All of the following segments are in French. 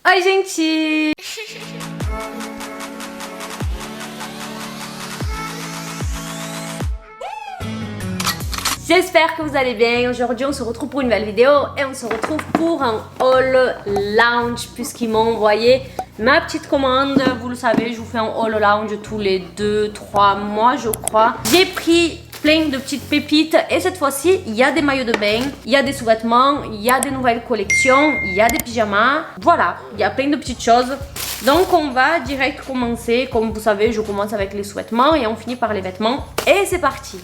Oi, gente! J'espère que vous allez bien. Aujourd'hui on se retrouve pour une nouvelle vidéo et on se retrouve pour un haul lounge puisqu'ils m'ont envoyé ma petite commande. Vous le savez, je vous fais un haul lounge tous les 2-3 mois je crois. J'ai pris plein de petites pépites et cette fois-ci il y a des maillots de bain, il y a des sous-vêtements, il y a des nouvelles collections, il y a des pyjamas. Voilà, il y a plein de petites choses. Donc on va direct commencer. Comme vous savez, je commence avec les sous-vêtements et on finit par les vêtements. Et c'est parti!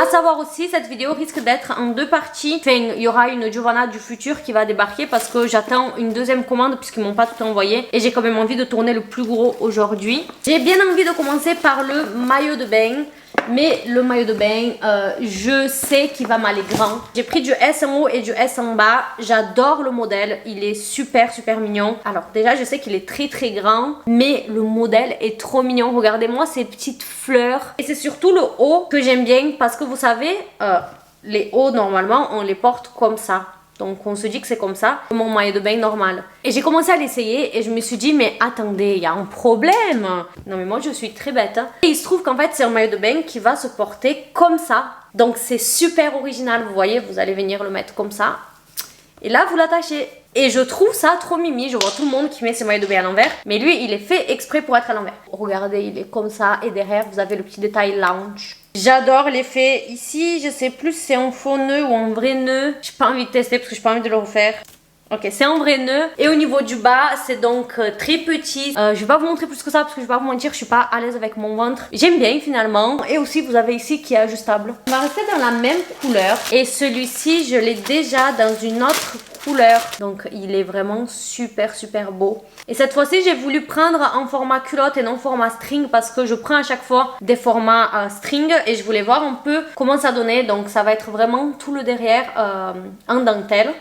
À savoir aussi, cette vidéo risque d'être en deux parties. Enfin, il y aura une Giovanna du futur qui va débarquer parce que j'attends une deuxième commande puisqu'ils m'ont pas tout envoyé. Et j'ai quand même envie de tourner le plus gros aujourd'hui. J'ai bien envie de commencer par le maillot de bain. Mais le maillot de bain, je sais qu'il va m'aller grand. J'ai pris du S en haut et du S en bas. J'adore le modèle, il est super mignon. Alors déjà je sais qu'il est très grand, mais le modèle est trop mignon. Regardez-moi ces petites fleurs. Et c'est surtout le haut que j'aime bien parce que vous savez, les hauts normalement on les porte comme ça. Donc on se dit que c'est comme ça, mon maillot de bain normal. Et j'ai commencé à l'essayer et je me suis dit mais attendez, il y a un problème. Non mais moi je suis très bête. Hein. Et il se trouve qu'en fait c'est un maillot de bain qui va se porter comme ça. Donc c'est super original, vous voyez, vous allez venir le mettre comme ça. Et là vous l'attachez. Et je trouve ça trop mimi, je vois tout le monde qui met ses maillots de bain à l'envers. Mais lui il est fait exprès pour être à l'envers. Regardez, il est comme ça et derrière vous avez le petit détail lounge. J'adore l'effet. Ici, je sais plus si c'est en faux nœud ou en vrai nœud. J'ai pas envie de tester parce que j'ai pas envie de le refaire. Ok, c'est un vrai nœud. Et au niveau du bas, c'est donc très petit. Je vais pas vous montrer plus que ça parce que je vais pas vous mentir, je suis pas à l'aise avec mon ventre. J'aime bien finalement. Et aussi, vous avez ici qui est ajustable. On va rester dans la même couleur. Et celui-ci, je l'ai déjà dans une autre couleur. Donc, il est vraiment super beau. Et cette fois-ci, j'ai voulu prendre en format culotte et non format string parce que je prends à chaque fois des formats string et je voulais voir un peu comment ça donnait. Donc, ça va être vraiment tout le derrière en dentelle.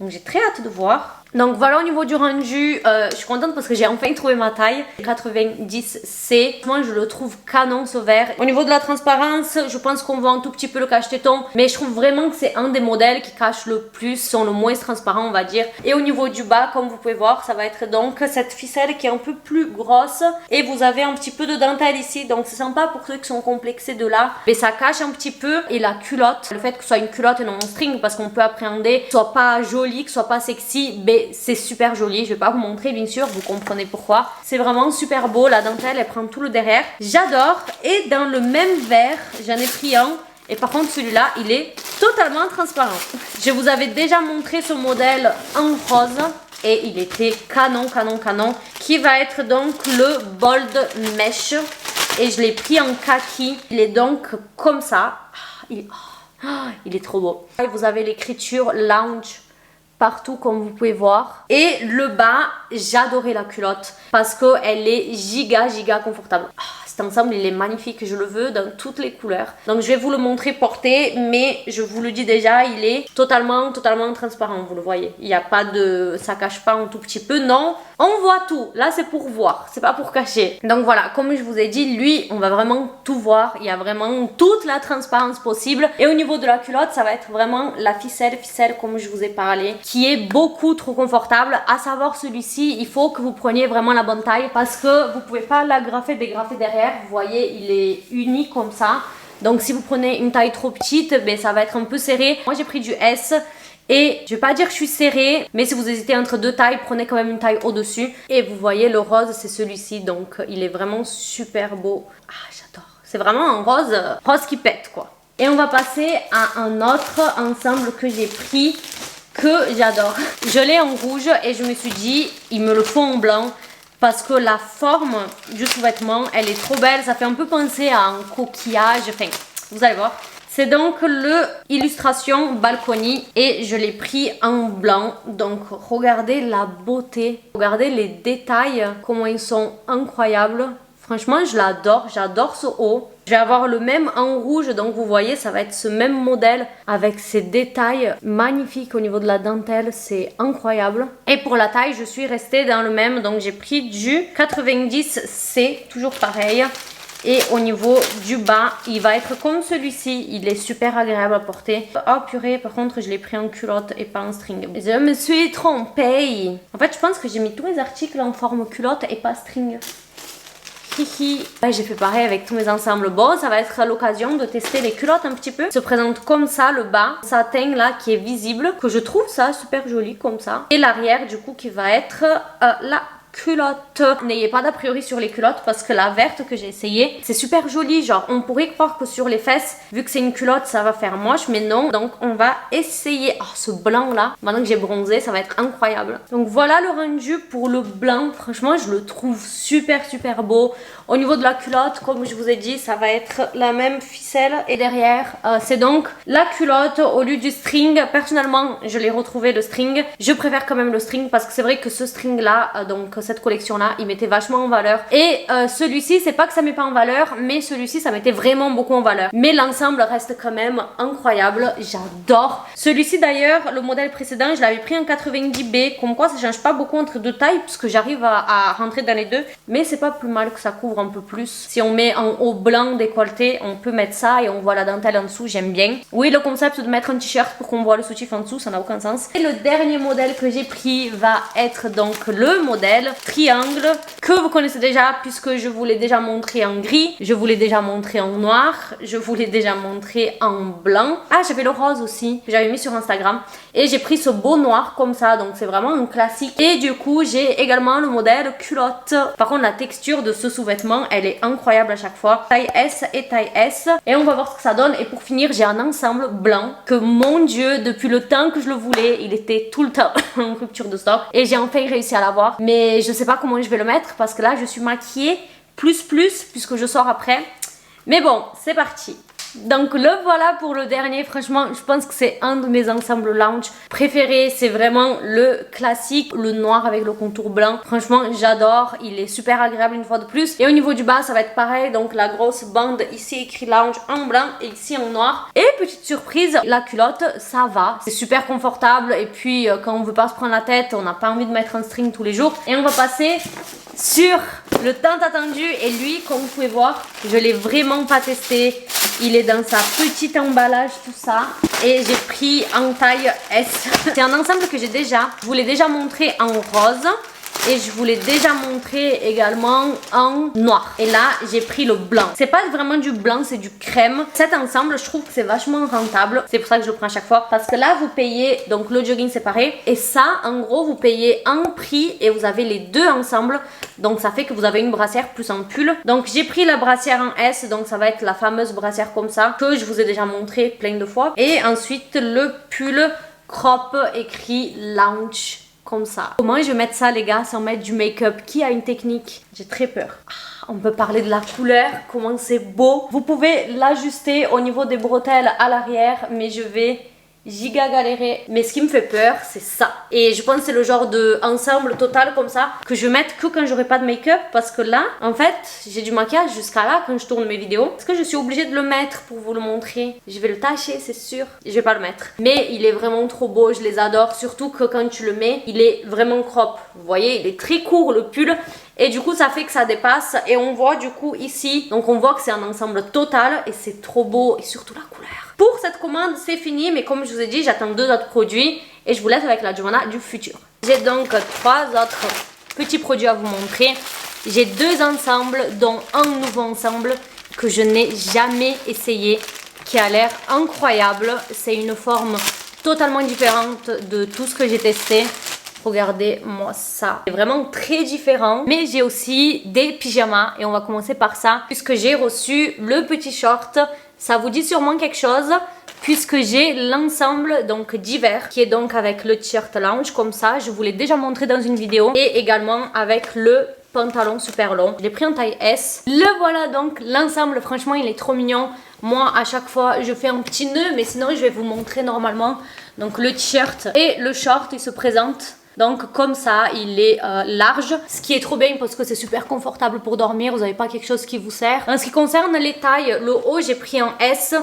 Donc j'ai très hâte de voir. Donc voilà, au niveau du rendu, je suis contente parce que j'ai enfin trouvé ma taille. 90C. Moi je le trouve canon ce vert. Au niveau de la transparence, je pense qu'on voit un tout petit peu le cache-téton. Mais je trouve vraiment que c'est un des modèles qui cache le plus, sont le moins transparent on va dire. Et au niveau du bas, comme vous pouvez voir, ça va être donc cette ficelle qui est un peu plus grosse. Et vous avez un petit peu de dentelle ici. Donc c'est sympa pour ceux qui sont complexés de là. Mais ça cache un petit peu. Et la culotte, le fait que ce soit une culotte et non un string, parce qu'on peut appréhender que ce soit pas joli, que ce soit pas sexy, mais c'est super joli. Je vais pas vous montrer bien sûr, vous comprenez pourquoi. C'est vraiment super beau, la dentelle elle prend tout le derrière. J'adore. Et dans le même vert, j'en ai pris un. Et par contre celui-là, il est totalement transparent. Je vous avais déjà montré ce modèle en rose. Et il était canon. Qui va être donc le Bold Mesh. Et je l'ai pris en kaki. Il est donc comme ça. Il est trop beau. Et vous avez l'écriture lounge partout comme vous pouvez voir. Et le bas, j'adorais la culotte parce qu'elle est giga confortable. Cet ensemble il est magnifique, je le veux dans toutes les couleurs. Donc je vais vous le montrer porté, mais je vous le dis déjà, il est totalement transparent, vous le voyez. Il n'y a pas de... ça cache pas un tout petit peu, non. On voit tout, là c'est pour voir, c'est pas pour cacher. Donc voilà, comme je vous ai dit, lui, on va vraiment tout voir. Il y a vraiment toute la transparence possible. Et au niveau de la culotte, ça va être vraiment la ficelle comme je vous ai parlé, qui est beaucoup trop confortable. À savoir celui-ci, il faut que vous preniez vraiment la bonne taille parce que vous pouvez pas l'agrafer, dégrafer derrière. Vous voyez, il est uni comme ça. Donc si vous prenez une taille trop petite, ben, ça va être un peu serré. Moi j'ai pris du S. Et je vais pas dire que je suis serrée, mais si vous hésitez entre deux tailles, prenez quand même une taille au-dessus. Et vous voyez, le rose, c'est celui-ci. Donc, il est vraiment super beau. Ah, j'adore. C'est vraiment un rose qui pète, quoi. Et on va passer à un autre ensemble que j'ai pris, que j'adore. Je l'ai en rouge et je me suis dit, il me le faut en blanc. Parce que la forme du sous-vêtement, elle est trop belle. Ça fait un peu penser à un coquillage. Enfin, vous allez voir. C'est donc le illustration Balcony et je l'ai pris en blanc. Donc regardez la beauté, regardez les détails, comment ils sont incroyables. Franchement je l'adore, j'adore ce haut. Je vais avoir le même en rouge, donc vous voyez ça va être ce même modèle avec ces détails magnifiques au niveau de la dentelle, c'est incroyable. Et pour la taille je suis restée dans le même, donc j'ai pris du 90C, toujours pareil. Et au niveau du bas, il va être comme celui-ci. Il est super agréable à porter. Oh purée, par contre, je l'ai pris en culotte et pas en string. Je me suis trompée. En fait, je pense que j'ai mis tous mes articles en forme culotte et pas string. Hihi. Ouais, j'ai fait pareil avec tous mes ensembles. Bon, ça va être l'occasion de tester les culottes un petit peu. Il se présente comme ça, le bas, satin là qui est visible, que je trouve ça super joli comme ça. Et l'arrière du coup qui va être la culotte. N'ayez pas d'a priori sur les culottes parce que la verte que j'ai essayé, c'est super joli. Genre, on pourrait croire que sur les fesses, vu que c'est une culotte, ça va faire moche, mais non. Donc, on va essayer. Oh, ce blanc là, maintenant que j'ai bronzé, ça va être incroyable. Donc, voilà le rendu pour le blanc. Franchement, je le trouve super, super beau. Au niveau de la culotte, comme je vous ai dit, ça va être la même ficelle. Et derrière, c'est donc la culotte au lieu du string. Personnellement, je l'ai retrouvé le string. Je préfère quand même le string parce que c'est vrai que ce string là, donc cette collection là, il mettait vachement en valeur. Et celui-ci, c'est pas que ça met pas en valeur, mais celui-ci, ça mettait vraiment beaucoup en valeur. Mais l'ensemble reste quand même incroyable. J'adore. Celui-ci d'ailleurs, le modèle précédent, je l'avais pris en 90B. Comme quoi, ça change pas beaucoup entre deux tailles puisque j'arrive à rentrer dans les deux. Mais c'est pas plus mal que ça couvre un peu plus. Si on met en haut blanc décolleté, on peut mettre ça et on voit la dentelle en dessous, j'aime bien. Oui, le concept de mettre un t-shirt pour qu'on voit le soutif en dessous, ça n'a aucun sens. Et le dernier modèle que j'ai pris va être donc le modèle triangle que vous connaissez déjà puisque je vous l'ai déjà montré en gris, je vous l'ai déjà montré en noir, je vous l'ai déjà montré en blanc. Ah, j'avais le rose aussi que j'avais mis sur Instagram et j'ai pris ce beau noir comme ça, donc c'est vraiment un classique. Et du coup, j'ai également le modèle culotte. Par contre, la texture de ce sous-vêtement, elle est incroyable à chaque fois. Taille S et taille S. Et on va voir ce que ça donne. Et pour finir, j'ai un ensemble blanc que mon Dieu, depuis le temps que je le voulais, il était tout le temps en rupture de stock. Et j'ai enfin réussi à l'avoir. Mais je sais pas comment je vais le mettre parce que là, je suis maquillée puisque je sors après. Mais bon, c'est parti. Donc le voilà pour le dernier. Franchement, je pense que c'est un de mes ensembles lounge préférés. C'est vraiment le classique, le noir avec le contour blanc. Franchement, j'adore. Il est super agréable une fois de plus. Et au niveau du bas, ça va être pareil. Donc la grosse bande ici écrit lounge en blanc et ici en noir. Et petite surprise, la culotte, ça va. C'est super confortable. Et puis quand on veut pas se prendre la tête, on n'a pas envie de mettre un string tous les jours. Et on va passer sur le tant attendu. Et lui, comme vous pouvez voir, je l'ai vraiment pas testé. Il est dans sa petite emballage, tout ça. Et j'ai pris en taille S. C'est un ensemble que j'ai déjà. Je vous l'ai déjà montré en rose. Et je vous l'ai déjà montré également en noir. Et là, j'ai pris le blanc. C'est pas vraiment du blanc, c'est du crème. Cet ensemble, je trouve que c'est vachement rentable. C'est pour ça que je le prends à chaque fois. Parce que là, vous payez donc le jogging séparé. Et ça, en gros, vous payez un prix et vous avez les deux ensemble. Donc ça fait que vous avez une brassière plus un pull. Donc j'ai pris la brassière en S. Donc ça va être la fameuse brassière comme ça que je vous ai déjà montré plein de fois. Et ensuite, le pull crop écrit lounge. Comme ça. Comment je vais mettre ça les gars sans mettre du make-up? Qui a une technique? J'ai très peur. On peut parler de la couleur, comment c'est beau. Vous pouvez l'ajuster au niveau des bretelles à l'arrière, mais je vais giga galérer. Mais ce qui me fait peur, c'est ça. Et je pense que c'est le genre de ensemble total comme ça que je vais mettre que quand j'aurai pas de make-up. Parce que là, en fait, j'ai du maquillage jusqu'à là quand je tourne mes vidéos. Est-ce que je suis obligée de le mettre pour vous le montrer? Je vais le tâcher, c'est sûr. Je vais pas le mettre. Mais il est vraiment trop beau, je les adore. Surtout que quand tu le mets, il est vraiment crop. Vous voyez, il est très court le pull. Et du coup, ça fait que ça dépasse. Et on voit du coup ici, donc on voit que c'est un ensemble total. Et c'est trop beau. Et surtout la couleur. Pour cette commande, c'est fini. Mais comme je vous ai dit, j'attends 2 autres produits. Et je vous laisse avec la Giovanna du futur. J'ai donc 3 autres petits produits à vous montrer. J'ai 2 ensembles, dont un nouveau ensemble que je n'ai jamais essayé. Qui a l'air incroyable. C'est une forme totalement différente de tout ce que j'ai testé. Regardez-moi ça. C'est vraiment très différent. Mais j'ai aussi des pyjamas. Et on va commencer par ça. Puisque j'ai reçu le petit short. Ça vous dit sûrement quelque chose. Puisque j'ai l'ensemble donc d'hiver. Qui est donc avec le t-shirt lounge. Comme ça. Je vous l'ai déjà montré dans une vidéo. Et également avec le pantalon super long. Je l'ai pris en taille S. Le voilà donc l'ensemble. Franchement il est trop mignon. Moi à chaque fois je fais un petit nœud. Mais sinon je vais vous montrer normalement. Donc le t-shirt et le short ils se présentent. Donc comme ça, il est large, ce qui est trop bien parce que c'est super confortable pour dormir, vous n'avez pas quelque chose qui vous serre. En ce qui concerne les tailles, le haut j'ai pris en S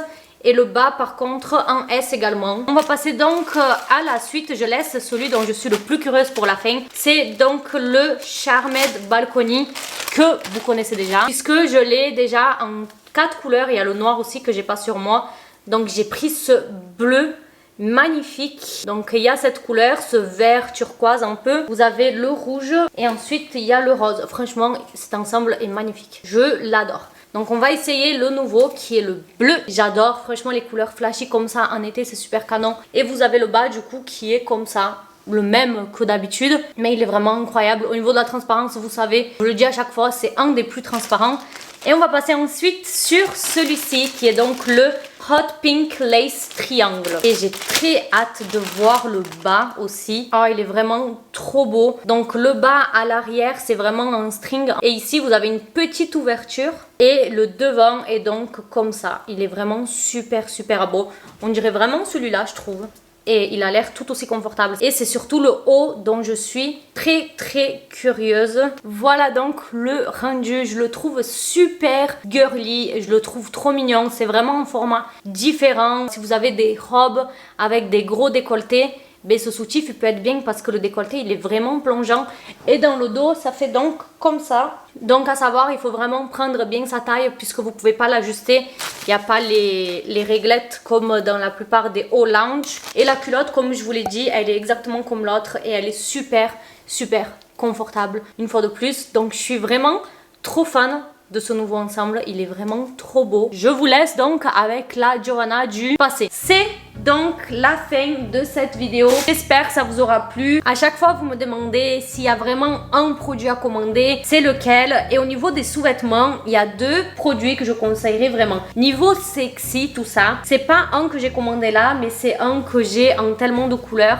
et le bas par contre en S également. On va passer donc à la suite, je laisse celui dont je suis le plus curieuse pour la fin. C'est donc le Charmed Balcony que vous connaissez déjà, puisque je l'ai déjà en 4 couleurs. Il y a le noir aussi que j'ai pas sur moi, donc j'ai pris ce bleu magnifique. Donc il y a cette couleur, ce vert turquoise un peu, vous avez le rouge et ensuite il y a le rose. Franchement cet ensemble est magnifique, je l'adore. Donc on va essayer le nouveau qui est le bleu. J'adore franchement les couleurs flashy comme ça en été, c'est super canon. Et vous avez le bas du coup qui est comme ça, le même que d'habitude, mais il est vraiment incroyable. Au niveau de la transparence, vous savez, je le dis à chaque fois, c'est un des plus transparents. Et on va passer ensuite sur celui-ci qui est donc le Hot Pink Lace Triangle. Et j'ai très hâte de voir le bas aussi. Oh, il est vraiment trop beau. Donc le bas à l'arrière, c'est vraiment un string. Et ici, vous avez une petite ouverture. Et le devant est donc comme ça. Il est vraiment super, super beau. On dirait vraiment celui-là, je trouve. Et il a l'air tout aussi confortable. Et c'est surtout le haut dont je suis très très curieuse. Voilà donc le rendu. Je le trouve super girly. Je le trouve trop mignon. C'est vraiment un format différent. Si vous avez des robes avec des gros décolletés, ben ce soutif il peut être bien parce que le décolleté il est vraiment plongeant. Et dans le dos ça fait donc comme ça. Donc à savoir il faut vraiment prendre bien sa taille puisque vous ne pouvez pas l'ajuster. Il n'y a pas les réglettes comme dans la plupart des hauts lounge. Et la culotte comme je vous l'ai dit elle est exactement comme l'autre et elle est super super confortable une fois de plus. Donc je suis vraiment trop fan de ce nouveau ensemble, il est vraiment trop beau. Je vous laisse donc avec la Giovanna du passé. C'est donc la fin de cette vidéo. J'espère que ça vous aura plu. À chaque fois vous me demandez s'il y a vraiment un produit à commander, c'est lequel. Et au niveau des sous-vêtements, il y a 2 produits que je conseillerais vraiment. Niveau sexy, tout ça, c'est pas un que j'ai commandé là, mais c'est un que j'ai en tellement de couleurs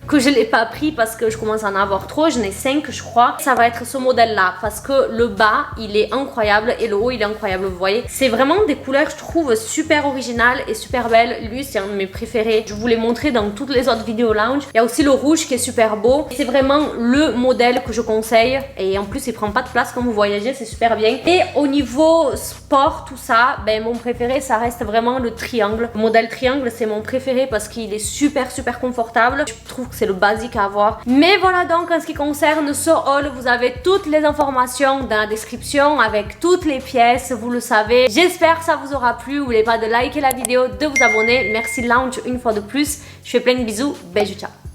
que je ne l'ai pas pris parce que je commence à en avoir trop. J'en ai 5 je crois. Ça va être ce modèle là parce que le bas il est incroyable et le haut il est incroyable, vous voyez. C'est vraiment des couleurs je trouve super originales et super belles. Lui c'est un de mes préférés. Je vous l'ai montré dans toutes les autres vidéos lounge. Il y a aussi le rouge qui est super beau. C'est vraiment le modèle que je conseille et en plus il prend pas de place quand vous voyagez, c'est super bien. Et au niveau sport tout ça, ben mon préféré ça reste vraiment le triangle. Le modèle triangle c'est mon préféré parce qu'il est super super confortable. Je trouve que c'est le basique à avoir. Mais voilà donc en ce qui concerne ce haul, vous avez toutes les informations dans la description avec toutes les pièces, vous le savez. J'espère que ça vous aura plu. N'oubliez pas de liker la vidéo, de vous abonner. Merci Lounge une fois de plus. Je fais plein de bisous. Bisous, ciao.